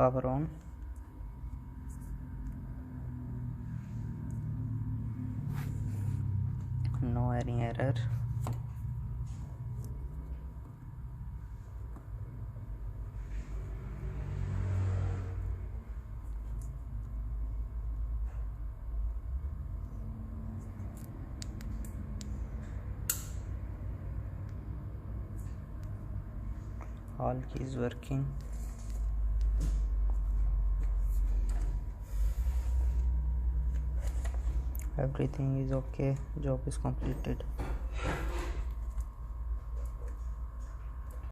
power on. No any error. All keys working. Everything is okay. Job is completed.